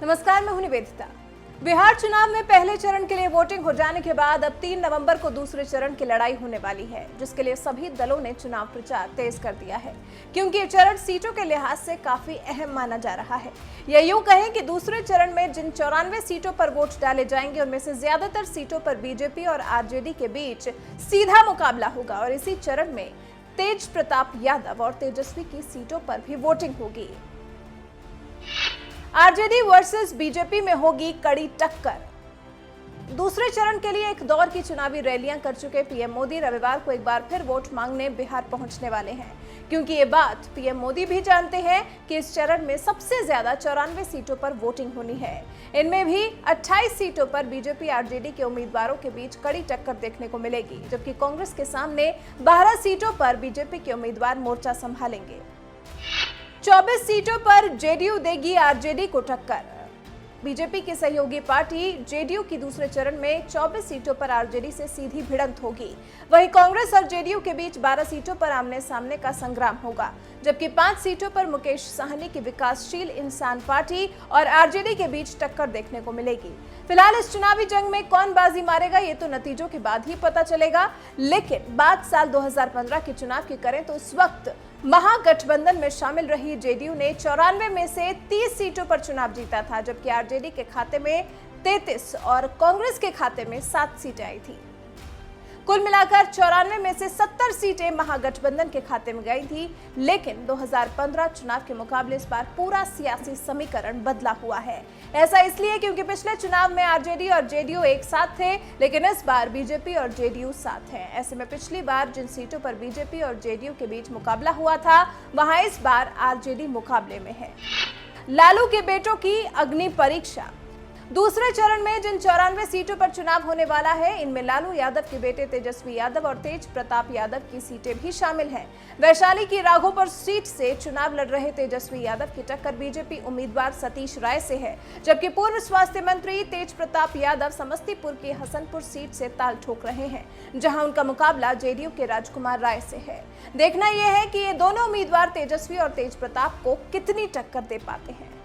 नमस्कार, मैं हूं निवेदिता। बिहार चुनाव में पहले चरण के लिए वोटिंग हो जाने के बाद अब 3 नवंबर को दूसरे चरण की लड़ाई होने वाली है, जिसके लिए सभी दलों ने चुनाव प्रचार तेज कर दिया है, क्योंकि ये चरण सीटों के लिहाज से काफी अहम माना जा रहा है। या यूं कहें कि दूसरे चरण में जिन 94 सीटों पर वोट डाले जाएंगे, उनमें से ज्यादातर सीटों पर बीजेपी और आरजेडी के बीच सीधा मुकाबला होगा और इसी चरण में तेज प्रताप यादव और तेजस्वी की सीटों पर भी वोटिंग होगी। आरजेडी वर्सेस बीजेपी में होगी कड़ी टक्कर। दूसरे चरण के लिए एक दौर की चुनावी रैलियां कर चुके पीएम मोदी रविवार को एक बार फिर वोट मांगने बिहार पहुंचने वाले हैं, क्योंकि ये बात पीएम मोदी भी जानते हैं कि इस चरण में सबसे ज्यादा 94 सीटों पर वोटिंग होनी है। इनमें भी 28 सीटों पर बीजेपी आरजेडी के उम्मीदवारों के बीच कड़ी टक्कर देखने को मिलेगी, जबकि कांग्रेस के सामने 12 सीटों पर बीजेपी के उम्मीदवार मोर्चा संभालेंगे। 24 सीटों पर जेडीयू देगी आरजेडी को टक्कर। बीजेपी की सहयोगी पार्टी जेडीयू की दूसरे चरण में 24 सीटों पर आरजेडी से सीधी भिड़ंत होगी। वहीं कांग्रेस और जेडीयू के बीच 12 सीटों पर आमने सामने का संग्राम होगा, जबकि 5 सीटों पर मुकेश साहनी की विकासशील इंसान पार्टी और आरजेडी के बीच टक्कर देखने को मिलेगी। फिलहाल इस चुनावी जंग में कौन बाजी मारेगा, ये तो नतीजों के बाद ही पता चलेगा। लेकिन बात साल 2015 के चुनाव की करें तो उस वक्त महागठबंधन में शामिल रही जेडीयू ने 94 में से 30 सीटों पर चुनाव जीता था, जबकि आरजेडी के खाते में 33 और कांग्रेस के खाते में 7 सीटें आई थी। कुल मिलाकर 94 में से 70 सीटें महागठबंधन के खाते में गई थी। लेकिन 2015 चुनाव के मुकाबले इस बार पूरा सियासी समीकरण बदला हुआ है। ऐसा इसलिए क्योंकि पिछले चुनाव में आरजेडी और जेडीयू एक साथ थे, लेकिन इस बार बीजेपी और जेडीयू साथ हैं। ऐसे में पिछली बार जिन सीटों पर बीजेपी और जेडीयू के बीच मुकाबला हुआ था, वहां इस बार आरजेडी मुकाबले में है। लालू के बेटों की अग्नि परीक्षा। दूसरे चरण में जिन 94 सीटों पर चुनाव होने वाला है, इनमें लालू यादव के बेटे तेजस्वी यादव और तेज प्रताप यादव की सीटें भी शामिल हैं। वैशाली की राघोपुर सीट से चुनाव लड़ रहे तेजस्वी यादव की टक्कर बीजेपी उम्मीदवार सतीश राय से है, जबकि पूर्व स्वास्थ्य मंत्री तेज प्रताप यादव समस्तीपुर की हसनपुर सीट से ताल ठोक रहे हैं, जहां उनका मुकाबला जेडीयू के राजकुमार राय से है। देखना यह है कि ये दोनों उम्मीदवार तेजस्वी और तेज प्रताप को कितनी टक्कर दे पाते हैं।